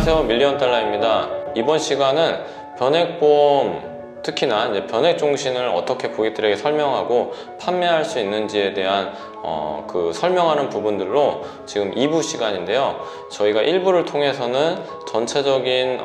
안녕하세요, 밀리언달러입니다. 이번 시간은 변액보험, 특히나 이제 변액종신을 어떻게 고객들에게 설명하고 판매할 수 있는지에 대한 설명하는 부분들로 지금 2부 시간인데요. 저희가 1부를 통해서는 전체적인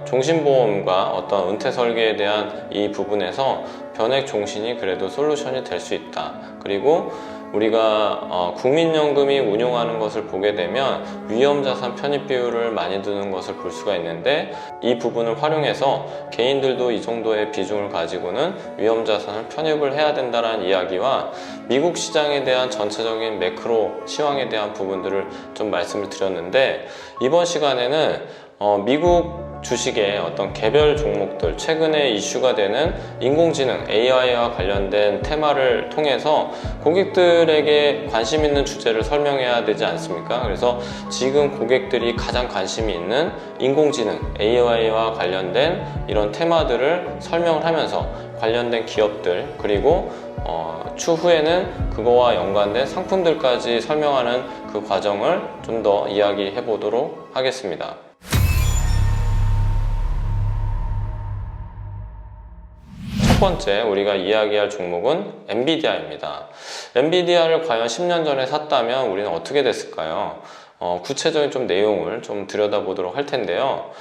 종신보험과 어떤 은퇴 설계에 대한 이 부분에서 변액종신이 그래도 솔루션이 될 수 있다. 그리고 우리가 국민연금이 운용하는 것을 보게 되면 위험자산 편입 비율을 많이 두는 것을 볼 수가 있는데, 이 부분을 활용해서 개인들도 이 정도의 비중을 가지고는 위험자산을 편입을 해야 된다는 이야기와 미국 시장에 대한 전체적인 매크로 시황에 대한 부분들을 좀 말씀을 드렸는데, 이번 시간에는 미국 주식의 어떤 개별 종목들, 최근에 이슈가 되는 인공지능 AI와 관련된 테마를 통해서 고객들에게 관심 있는 주제를 설명해야 되지 않습니까? 그래서 지금 고객들이 가장 관심이 있는 인공지능 AI와 관련된 이런 테마들을 설명을 하면서 관련된 기업들, 그리고 추후에는 그거와 연관된 상품들까지 설명하는 그 과정을 좀 더 이야기해 보도록 하겠습니다. 첫 번째 우리가 이야기할 종목은 엔비디아입니다. 엔비디아를 과연 10년 전에 샀다면 우리는 어떻게 됐을까요? 구체적인 좀 내용을 좀 들여다보도록 할 텐데요.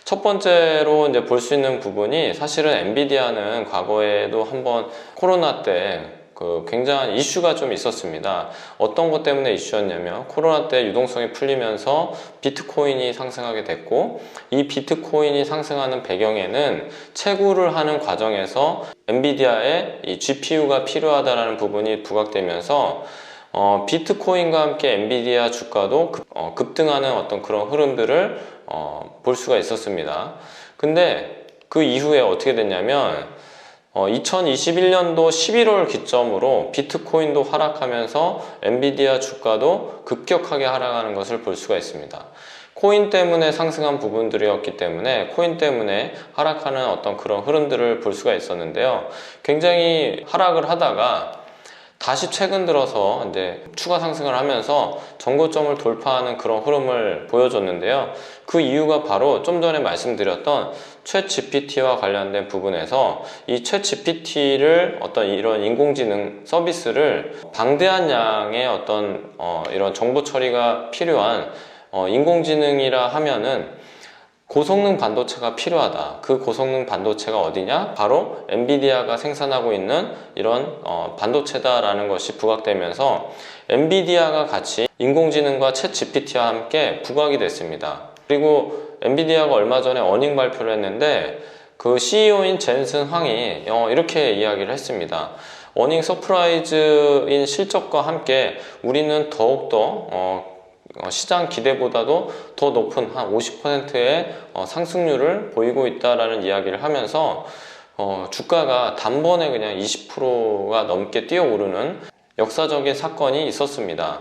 첫 번째로 이제 볼 수 있는 부분이, 사실은 엔비디아는 과거에도 한번 코로나 때 굉장한 이슈가 좀 있었습니다. 어떤 것 때문에 이슈였냐면, 코로나 때 유동성이 풀리면서 비트코인이 상승하게 됐고, 이 비트코인이 상승하는 배경에는 채굴을 하는 과정에서 엔비디아의 이 GPU가 필요하다는 부분이 부각되면서 비트코인과 함께 엔비디아 주가도 급등하는 어떤 그런 흐름들을 볼 수가 있었습니다. 근데 그 이후에 어떻게 됐냐면 2021년도 11월 기점으로 비트코인도 하락하면서 엔비디아 주가도 급격하게 하락하는 것을 볼 수가 있습니다. 코인 때문에 상승한 부분들이었기 때문에 코인 때문에 하락하는 어떤 그런 흐름들을 볼 수가 있었는데요. 굉장히 하락을 하다가 다시 최근 들어서 이제 추가 상승을 하면서 전고점을 돌파하는 그런 흐름을 보여줬는데요. 그 이유가 바로 좀 전에 말씀드렸던 챗GPT와 관련된 부분에서 이 챗GPT를 어떤 이런 인공지능 서비스를 방대한 양의 어떤 이런 정보 처리가 필요한 인공지능이라 하면은 고성능 반도체가 필요하다. 그 고성능 반도체가 어디냐? 바로 엔비디아가 생산하고 있는 이런 반도체다라는 것이 부각되면서 엔비디아가 같이 인공지능과 챗GPT와 함께 부각이 됐습니다. 그리고 엔비디아가 얼마 전에 어닝 발표를 했는데, 그 CEO인 젠슨 황이 이렇게 이야기를 했습니다. 어닝 서프라이즈인 실적과 함께 우리는 더욱더 시장 기대보다도 더 높은 한 50%의 상승률을 보이고 있다라는 이야기를 하면서 주가가 단번에 그냥 20%가 넘게 뛰어오르는 역사적인 사건이 있었습니다.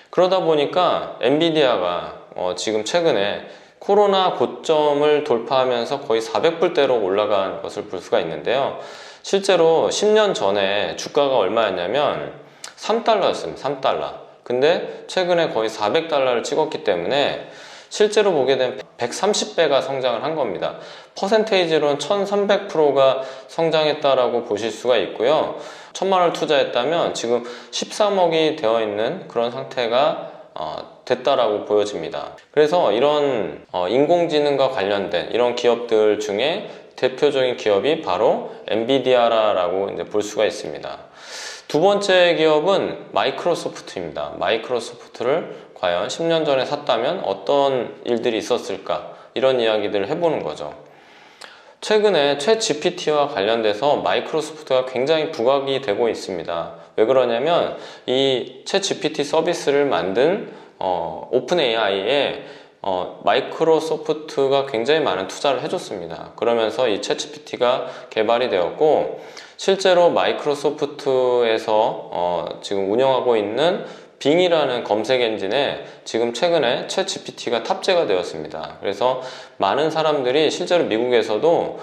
그러다 보니까 엔비디아가 지금 최근에 코로나 고점을 돌파하면서 거의 400불대로 올라간 것을 볼 수가 있는데요. 실제로 10년 전에 주가가 얼마였냐면 3달러였습니다. 3달러. 근데 최근에 거의 400달러를 찍었기 때문에 실제로 보게 되면 130배가 성장을 한 겁니다. 퍼센테이지로는 1300%가 성장했다라고 보실 수가 있고요. 1000만 원을 투자했다면 지금 13억이 되어 있는 그런 상태가 됐다라고 보여집니다. 그래서 이런 인공지능과 관련된 이런 기업들 중에 대표적인 기업이 바로 엔비디아라고 이제 볼 수가 있습니다. 두 번째 기업은 마이크로소프트입니다. 마이크로소프트를 과연 10년 전에 샀다면 어떤 일들이 있었을까? 이런 이야기들을 해보는 거죠. 최근에 챗GPT와 관련돼서 마이크로소프트가 굉장히 부각이 되고 있습니다. 왜 그러냐면 이 챗GPT 서비스를 만든 오픈 AI에 마이크로소프트가 굉장히 많은 투자를 해줬습니다. 그러면서 이 챗GPT가 개발이 되었고, 실제로 마이크로소프트에서 지금 운영하고 있는 빙이라는 검색 엔진에 지금 최근에 챗GPT가 탑재가 되었습니다. 그래서 많은 사람들이 실제로 미국에서도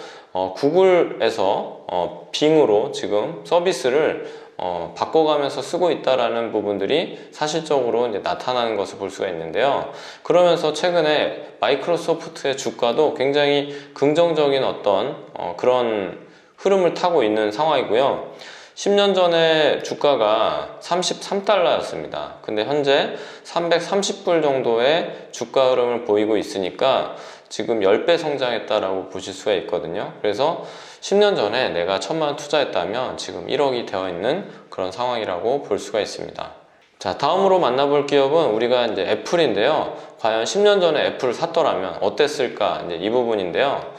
구글에서 빙으로 지금 서비스를 바꿔가면서 쓰고 있다라는 부분들이 사실적으로 이제 나타나는 것을 볼 수가 있는데요. 그러면서 최근에 마이크로소프트의 주가도 굉장히 긍정적인 어떤 그런 흐름을 타고 있는 상황이고요. 10년 전에 주가가 33달러였습니다. 근데 현재 330불 정도의 주가 흐름을 보이고 있으니까 지금 10배 성장했다라고 보실 수가 있거든요. 그래서 10년 전에 내가 1,000만 원 투자했다면 지금 1억이 되어 있는 그런 상황이라고 볼 수가 있습니다. 자, 다음으로 만나볼 기업은 우리가 이제 애플인데요. 과연 10년 전에 애플을 샀더라면 어땠을까? 이제 이 부분인데요.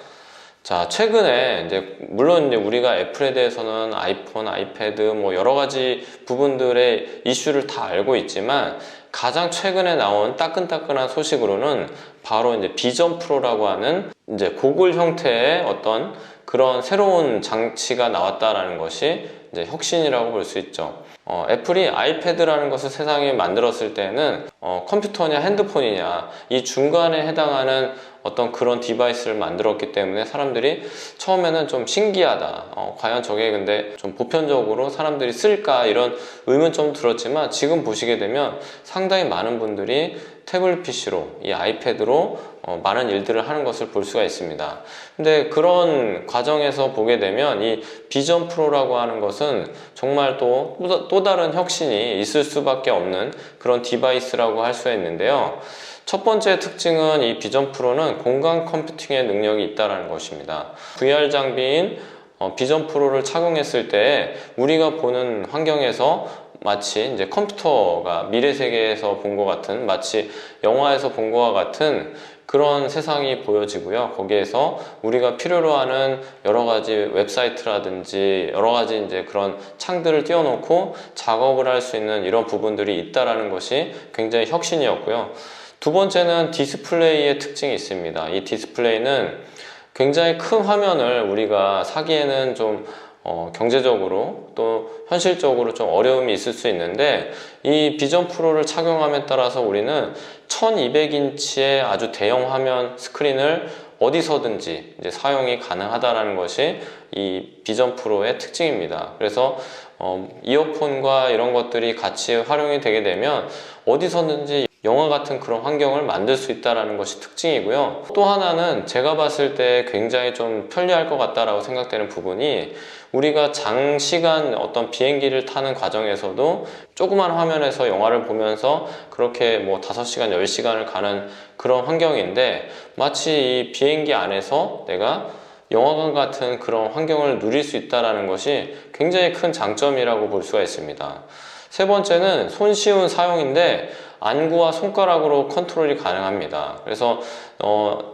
자, 최근에 이제 물론 이제 우리가 애플에 대해서는 아이폰, 아이패드 뭐 여러 가지 부분들의 이슈를 다 알고 있지만 가장 최근에 나온 따끈따끈한 소식으로는 바로 이제 비전 프로라고 하는 이제 고글 형태의 어떤 그런 새로운 장치가 나왔다라는 것이 이제 혁신이라고 볼 수 있죠. 애플이 아이패드라는 것을 세상에 만들었을 때는 컴퓨터냐 핸드폰이냐 이 중간에 해당하는 어떤 그런 디바이스를 만들었기 때문에 사람들이 처음에는 좀 신기하다. 과연 저게 근데 좀 보편적으로 사람들이 쓸까 이런 의문점 들었지만 지금 보시게 되면 상당히 많은 분들이 태블릿 PC로 이 아이패드로 많은 일들을 하는 것을 볼 수가 있습니다. 근데 그런 과정에서 보게 되면 이 비전 프로라고 하는 것은 정말 또 다른 혁신이 있을 수밖에 없는 그런 디바이스라고 할 수가 있는데요. 첫 번째 특징은 이 비전 프로는 공간 컴퓨팅의 능력이 있다는 것입니다. VR 장비인 비전 프로를 착용했을 때 우리가 보는 환경에서 마치 이제 컴퓨터가 미래 세계에서 본 것 같은 마치 영화에서 본 것과 같은 그런 세상이 보여지고요. 거기에서 우리가 필요로 하는 여러 가지 웹사이트라든지 여러 가지 이제 그런 창들을 띄워놓고 작업을 할 수 있는 이런 부분들이 있다라는 것이 굉장히 혁신이었고요. 두 번째는 디스플레이의 특징이 있습니다. 이 디스플레이는 굉장히 큰 화면을 우리가 사기에는 좀 경제적으로 또 현실적으로 좀 어려움이 있을 수 있는데 이 비전 프로를 착용함에 따라서 우리는 1200인치의 아주 대형 화면 스크린을 어디서든지 이제 사용이 가능하다는 것이 이 비전 프로의 특징입니다. 그래서 이어폰과 이런 것들이 같이 활용이 되게 되면 어디서든지 영화 같은 그런 환경을 만들 수 있다는 것이 특징이고요. 또 하나는 제가 봤을 때 굉장히 좀 편리할 것 같다라고 생각되는 부분이 우리가 장시간 어떤 비행기를 타는 과정에서도 조그만 화면에서 영화를 보면서 그렇게 뭐 5시간, 10시간을 가는 그런 환경인데 마치 이 비행기 안에서 내가 영화관 같은 그런 환경을 누릴 수 있다는 것이 굉장히 큰 장점이라고 볼 수가 있습니다. 세 번째는 손쉬운 사용인데 안구와 손가락으로 컨트롤이 가능합니다. 그래서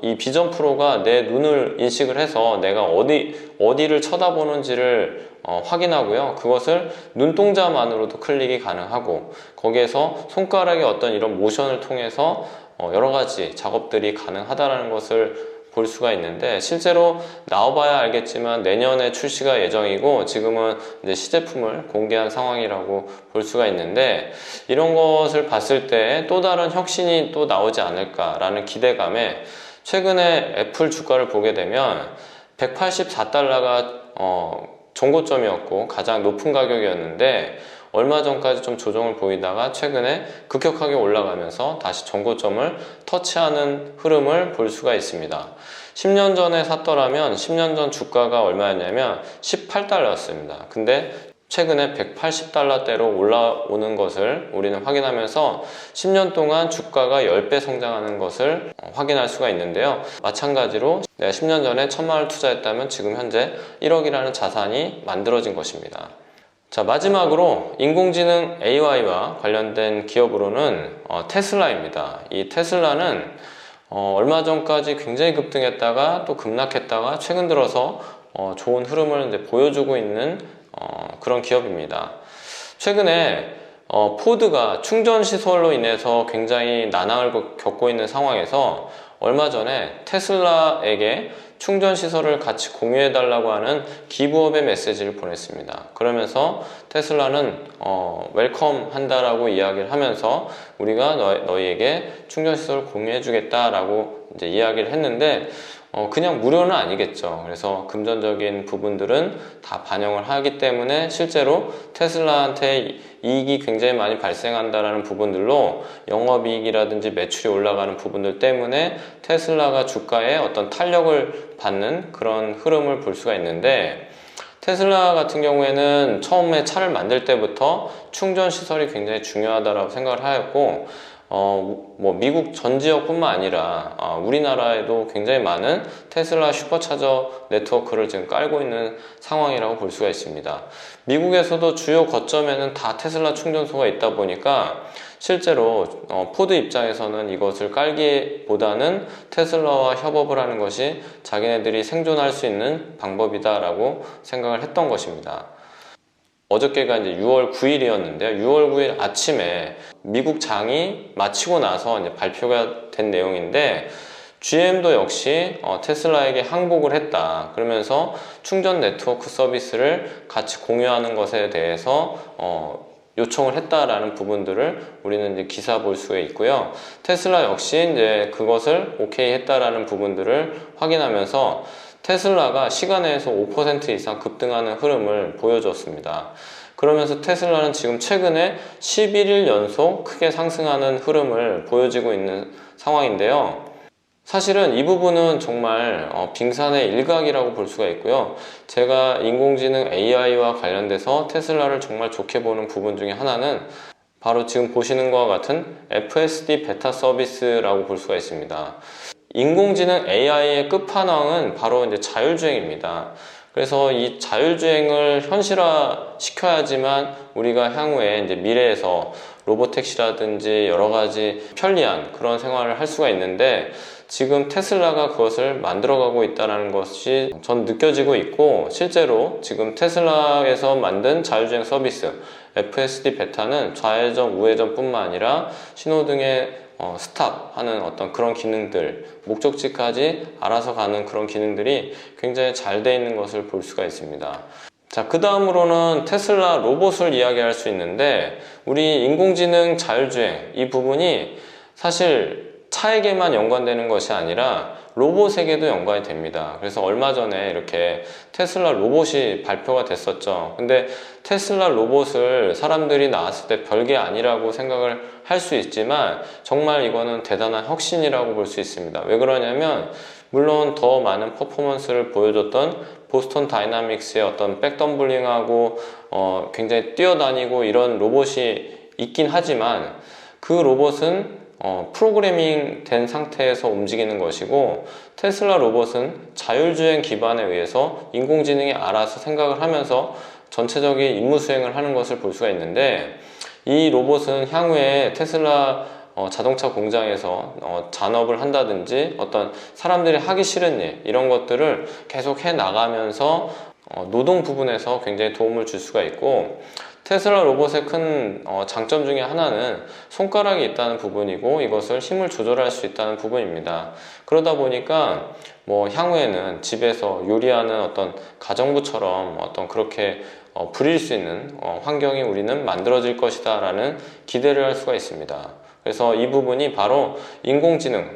이 비전 프로가 내 눈을 인식을 해서 내가 어디를 쳐다보는지를 확인하고요. 그것을 눈동자만으로도 클릭이 가능하고 거기에서 손가락의 어떤 이런 모션을 통해서 여러 가지 작업들이 가능하다는 것을 볼 수가 있는데 실제로 나와봐야 알겠지만 내년에 출시가 예정이고 지금은 이제 시제품을 공개한 상황이라고 볼 수가 있는데 이런 것을 봤을 때 또 다른 혁신이 또 나오지 않을까라는 기대감에 최근에 애플 주가를 보게 되면 184달러가 정고점이었고 가장 높은 가격이었는데 얼마 전까지 좀 조정을 보이다가 최근에 급격하게 올라가면서 다시 정고점을 터치하는 흐름을 볼 수가 있습니다. 10년 전에 샀더라면 10년 전 주가가 얼마였냐면 18달러였습니다. 근데 최근에 180달러대로 올라오는 것을 우리는 확인하면서 10년 동안 주가가 10배 성장하는 것을 확인할 수가 있는데요. 마찬가지로 내가 10년 전에 1,000만 원을 투자했다면 지금 현재 1억이라는 자산이 만들어진 것입니다. 자, 마지막으로 인공지능 AI와 관련된 기업으로는 테슬라입니다. 이 테슬라는 얼마 전까지 굉장히 급등했다가 또 급락했다가 최근 들어서 좋은 흐름을 이제 보여주고 있는 그런 기업입니다. 최근에 포드가 충전 시설로 인해서 굉장히 난항을 겪고 있는 상황에서 얼마 전에 테슬라에게 충전 시설을 같이 공유해 달라고 하는 기부업의 메시지를 보냈습니다. 그러면서 테슬라는 웰컴 한다라고 이야기를 하면서 우리가 너희에게 충전 시설을 공유해 주겠다라고 이제 이야기를 했는데 그냥 무료는 아니겠죠. 그래서 금전적인 부분들은 다 반영을 하기 때문에 실제로 테슬라한테 이익이 굉장히 많이 발생한다라는 부분들로 영업이익이라든지 매출이 올라가는 부분들 때문에 테슬라가 주가에 어떤 탄력을 받는 그런 흐름을 볼 수가 있는데, 테슬라 같은 경우에는 처음에 차를 만들 때부터 충전 시설이 굉장히 중요하다고 생각을 하였고, 뭐 미국 전 지역뿐만 아니라 우리나라에도 굉장히 많은 테슬라 슈퍼차저 네트워크를 지금 깔고 있는 상황이라고 볼 수가 있습니다. 미국에서도 주요 거점에는 다 테슬라 충전소가 있다 보니까 실제로 포드 입장에서는 이것을 깔기보다는 테슬라와 협업을 하는 것이 자기네들이 생존할 수 있는 방법이다라고 생각을 했던 것입니다. 어저께가 이제 6월 9일이었는데요. 6월 9일 아침에 미국 장이 마치고 나서 이제 발표가 된 내용인데, GM도 역시 테슬라에게 항복을 했다. 그러면서 충전 네트워크 서비스를 같이 공유하는 것에 대해서 요청을 했다라는 부분들을 우리는 이제 기사 볼 수가 있고요. 테슬라 역시 이제 그것을 오케이 했다라는 부분들을 확인하면서 테슬라가 시간에서 5% 이상 급등하는 흐름을 보여줬습니다. 그러면서 테슬라는 지금 최근에 11일 연속 크게 상승하는 흐름을 보여지고 있는 상황인데요. 사실은 이 부분은 정말 빙산의 일각이라고 볼 수가 있고요. 제가 인공지능 AI와 관련돼서 테슬라를 정말 좋게 보는 부분 중에 하나는 바로 지금 보시는 것과 같은 FSD 베타 서비스라고 볼 수가 있습니다. 인공지능 AI의 끝판왕은 바로 이제 자율주행입니다. 그래서 이 자율주행을 현실화 시켜야지만 우리가 향후에 이제 미래에서 로보택시라든지 여러 가지 편리한 그런 생활을 할 수가 있는데, 지금 테슬라가 그것을 만들어가고 있다는 것이 전 느껴지고 있고, 실제로 지금 테슬라에서 만든 자율주행 서비스 FSD 베타는 좌회전, 우회전 뿐만 아니라 신호등의 스탑하는 어떤 그런 기능들, 목적지까지 알아서 가는 그런 기능들이 굉장히 잘 돼 있는 것을 볼 수가 있습니다. 자, 그 다음으로는 테슬라 로봇을 이야기할 수 있는데, 우리 인공지능 자율주행 이 부분이 사실 차에게만 연관되는 것이 아니라 로봇에게도 연관이 됩니다. 그래서 얼마 전에 이렇게 테슬라 로봇이 발표가 됐었죠. 근데 테슬라 로봇을 사람들이 나왔을 때 별게 아니라고 생각을 할 수 있지만 정말 이거는 대단한 혁신이라고 볼 수 있습니다. 왜 그러냐면, 물론 더 많은 퍼포먼스를 보여줬던 보스턴 다이나믹스의 어떤 백덤블링하고 굉장히 뛰어다니고 이런 로봇이 있긴 하지만, 그 로봇은 프로그래밍 된 상태에서 움직이는 것이고, 테슬라 로봇은 자율주행 기반에 의해서 인공지능이 알아서 생각을 하면서 전체적인 임무 수행을 하는 것을 볼 수가 있는데, 이 로봇은 향후에 테슬라 자동차 공장에서 잔업을 한다든지 어떤 사람들이 하기 싫은 일, 이런 것들을 계속 해 나가면서 노동 부분에서 굉장히 도움을 줄 수가 있고, 테슬라 로봇의 큰 장점 중에 하나는 손가락이 있다는 부분이고, 이것을 힘을 조절할 수 있다는 부분입니다. 그러다 보니까 뭐 향후에는 집에서 요리하는 어떤 가정부처럼 어떤 그렇게 부릴 수 있는 환경이 우리는 만들어질 것이다 라는 기대를 할 수가 있습니다. 그래서 이 부분이 바로 인공지능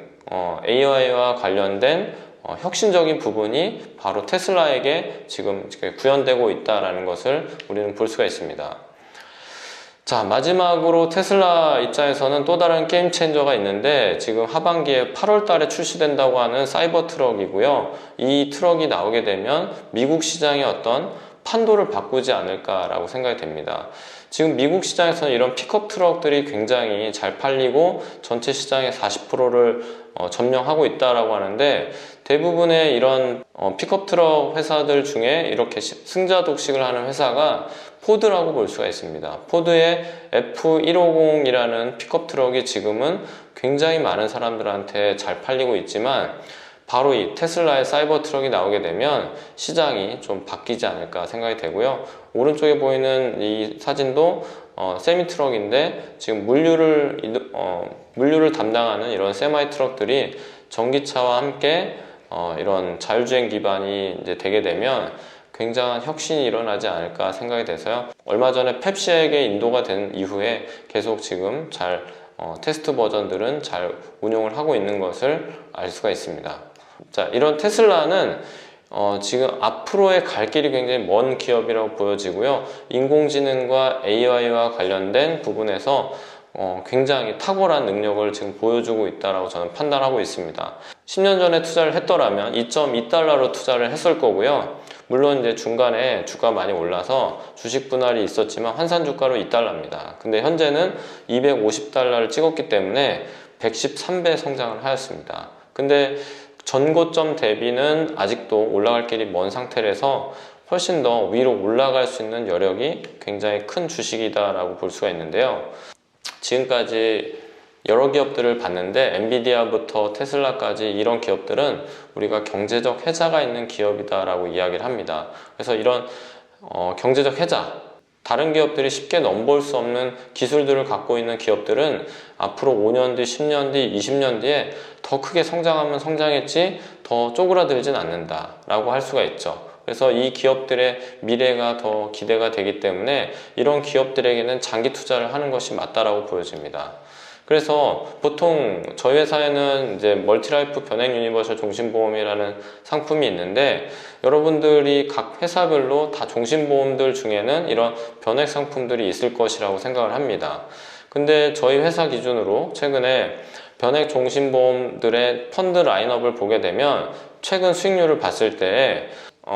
AI와 관련된 혁신적인 부분이 바로 테슬라에게 지금 구현되고 있다는 것을 우리는 볼 수가 있습니다. 자, 마지막으로 테슬라 입장에서는 또 다른 게임 체인저가 있는데, 지금 하반기에 8월 달에 출시된다고 하는 사이버 트럭이고요. 이 트럭이 나오게 되면 미국 시장의 어떤 판도를 바꾸지 않을까라고 생각이 됩니다. 지금 미국 시장에서는 이런 픽업 트럭들이 굉장히 잘 팔리고 전체 시장의 40%를 점령하고 있다라고 하는데, 대부분의 이런 픽업 트럭 회사들 중에 이렇게 승자 독식을 하는 회사가 포드라고 볼 수가 있습니다. 포드의 F150이라는 픽업 트럭이 지금은 굉장히 많은 사람들한테 잘 팔리고 있지만, 바로 이 테슬라의 사이버 트럭이 나오게 되면 시장이 좀 바뀌지 않을까 생각이 되고요. 오른쪽에 보이는 이 사진도 세미 트럭인데, 지금 물류를 담당하는 이런 세마이 트럭들이 전기차와 함께 이런 자율주행 기반이 이제 되게 되면 굉장한 혁신이 일어나지 않을까 생각이 돼서요. 얼마 전에 펩시에게 인도가 된 이후에 계속 지금 잘 테스트 버전들은 잘 운용을 하고 있는 것을 알 수가 있습니다. 자, 이런 테슬라는 지금 앞으로의 갈 길이 굉장히 먼 기업이라고 보여지고요. 인공지능과 AI와 관련된 부분에서 굉장히 탁월한 능력을 지금 보여주고 있다고 저는 판단하고 있습니다. 10년 전에 투자를 했더라면 2.2달러로 투자를 했을 거고요. 물론 이제 중간에 주가 많이 올라서 주식 분할이 있었지만 환산 주가로 2달러입니다. 근데 현재는 250달러를 찍었기 때문에 113배 성장을 하였습니다. 근데 전고점 대비는 아직도 올라갈 길이 먼 상태라서 훨씬 더 위로 올라갈 수 있는 여력이 굉장히 큰 주식이다라고 볼 수가 있는데요. 지금까지 여러 기업들을 봤는데 엔비디아부터 테슬라까지 이런 기업들은 우리가 경제적 혜자가 있는 기업이다라고 이야기를 합니다. 그래서 이런 경제적 혜자, 다른 기업들이 쉽게 넘볼 수 없는 기술들을 갖고 있는 기업들은 앞으로 5년 뒤, 10년 뒤, 20년 뒤에 더 크게 성장하면 성장했지 더 쪼그라들진 않는다라고 할 수가 있죠. 그래서 이 기업들의 미래가 더 기대가 되기 때문에 이런 기업들에게는 장기 투자를 하는 것이 맞다라고 보여집니다. 그래서 보통 저희 회사에는 이제 멀티라이프 변액 유니버셜 종신보험이라는 상품이 있는데 여러분들이 각 회사별로 다 종신보험들 중에는 이런 변액 상품들이 있을 것이라고 생각을 합니다. 근데 저희 회사 기준으로 최근에 변액 종신보험들의 펀드 라인업을 보게 되면 최근 수익률을 봤을 때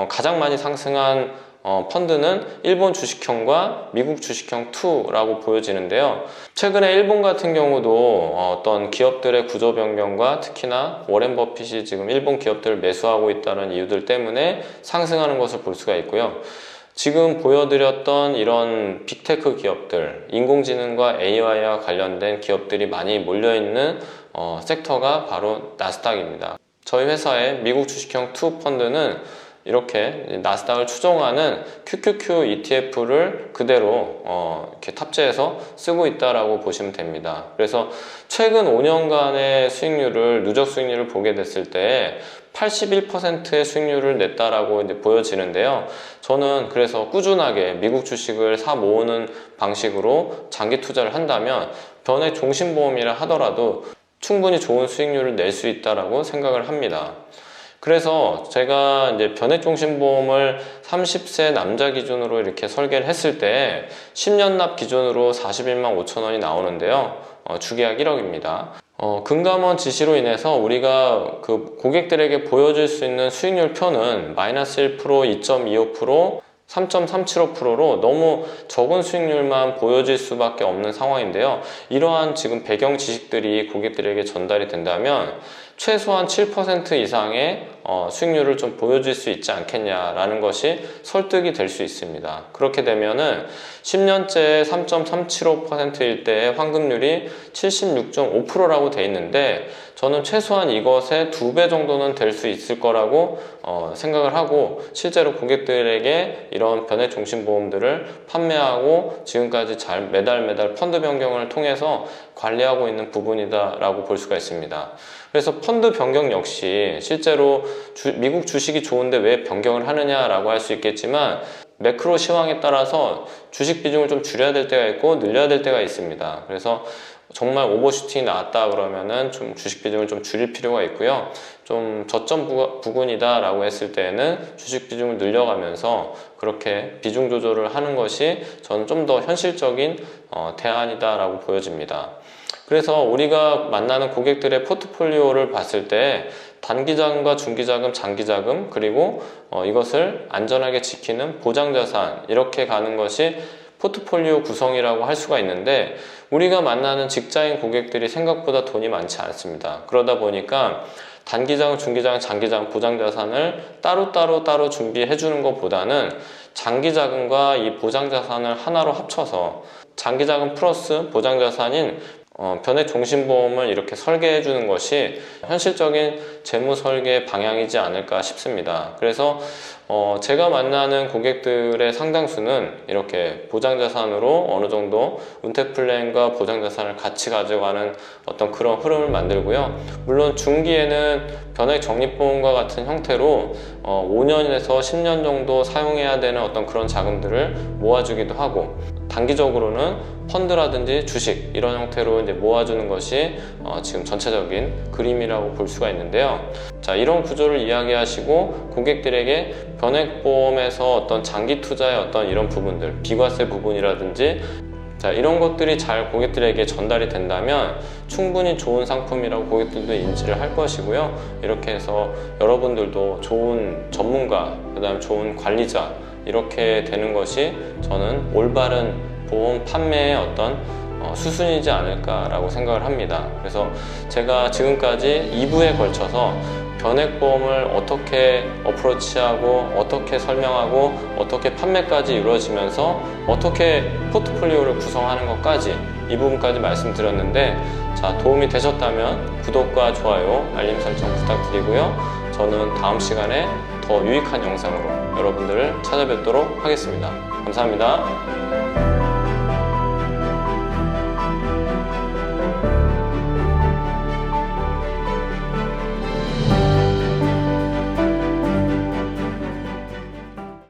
가장 많이 상승한 펀드는 일본 주식형과 미국 주식형 2라고 보여지는데요. 최근에 일본 같은 경우도 어떤 기업들의 구조 변경과 특히나 워렌 버핏이 지금 일본 기업들을 매수하고 있다는 이유들 때문에 상승하는 것을 볼 수가 있고요. 지금 보여드렸던 이런 빅테크 기업들, 인공지능과 AI와 관련된 기업들이 많이 몰려있는 섹터가 바로 나스닥입니다. 저희 회사의 미국 주식형 2 펀드는 이렇게 나스닥을 추종하는 QQQ ETF를 그대로 이렇게 탑재해서 쓰고 있다라고 보시면 됩니다. 그래서 최근 5년간의 수익률을, 누적 수익률을 보게 됐을 때 81%의 수익률을 냈다라고 이제 보여지는데요. 저는 그래서 꾸준하게 미국 주식을 사 모으는 방식으로 장기 투자를 한다면 변액 종신보험이라 하더라도 충분히 좋은 수익률을 낼 수 있다라고 생각을 합니다. 그래서 제가 이제 변액종신보험을 30세 남자 기준으로 이렇게 설계를 했을 때 10년 납 기준으로 41만 5천 원이 나오는데요. 주계약 1억입니다. 금감원 지시로 인해서 우리가 그 고객들에게 보여줄 수 있는 수익률 표는 마이너스 1%, 2.25%, 3.375%로 너무 적은 수익률만 보여질 수밖에 없는 상황인데요. 이러한 지금 배경 지식들이 고객들에게 전달이 된다면 최소한 7% 이상의 수익률을 좀 보여줄 수 있지 않겠냐라는 것이 설득이 될 수 있습니다. 그렇게 되면은 10년째 3.375%일 때 환급률이 76.5%라고 돼 있는데 저는 최소한 이것의 2배 정도는 될 수 있을 거라고 생각을 하고 실제로 고객들에게 이런 변액 종신보험들을 판매하고 지금까지 잘 매달 펀드 변경을 통해서 관리하고 있는 부분이다 라고 볼 수가 있습니다. 그래서 펀드 변경 역시 실제로 미국 주식이 좋은데 왜 변경을 하느냐라고 할 수 있겠지만 매크로 시황에 따라서 주식 비중을 좀 줄여야 될 때가 있고 늘려야 될 때가 있습니다. 그래서 정말 오버슈팅이 나왔다 그러면은 좀 주식 비중을 좀 줄일 필요가 있고요. 좀 저점 부근이다 라고 했을 때는 주식 비중을 늘려가면서 그렇게 비중 조절을 하는 것이 저는 좀 더 현실적인 대안이다 라고 보여집니다. 그래서 우리가 만나는 고객들의 포트폴리오를 봤을 때 단기자금과 중기자금, 장기자금, 그리고 이것을 안전하게 지키는 보장자산, 이렇게 가는 것이 포트폴리오 구성이라고 할 수가 있는데 우리가 만나는 직장인 고객들이 생각보다 돈이 많지 않습니다. 그러다 보니까 단기자금, 중기자금, 장기자금, 보장자산을 따로 준비해 주는 것보다는 장기자금과 이 보장자산을 하나로 합쳐서 장기자금 플러스 보장자산인 변액 종신보험을 이렇게 설계해 주는 것이 현실적인 재무 설계 방향이지 않을까 싶습니다. 그래서 제가 만나는 고객들의 상당수는 이렇게 보장자산으로 어느 정도 은퇴 플랜과 보장자산을 같이 가져가는 어떤 그런 흐름을 만들고요. 물론 중기에는 변액 적립보험과 같은 형태로 5년에서 10년 정도 사용해야 되는 어떤 그런 자금들을 모아주기도 하고 단기적으로는 펀드라든지 주식 이런 형태로 이제 모아주는 것이 지금 전체적인 그림이라고 볼 수가 있는데요. 자, 이런 구조를 이야기하시고 고객들에게 변액보험에서 어떤 장기 투자의 어떤 이런 부분들, 비과세 부분이라든지 자, 이런 것들이 잘 고객들에게 전달이 된다면 충분히 좋은 상품이라고 고객들도 인지를 할 것이고요. 이렇게 해서 여러분들도 좋은 전문가, 그 다음에 좋은 관리자 이렇게 되는 것이 저는 올바른 보험 판매의 어떤 수순이지 않을까라고 생각을 합니다. 그래서 제가 지금까지 2부에 걸쳐서 변액보험을 어떻게 어프로치하고 어떻게 설명하고 어떻게 판매까지 이루어지면서 어떻게 포트폴리오를 구성하는 것까지 이 부분까지 말씀드렸는데 자, 도움이 되셨다면 구독과 좋아요, 알림 설정 부탁드리고요. 저는 다음 시간에 더 유익한 영상으로 여러분들을 찾아뵙도록 하겠습니다. 감사합니다.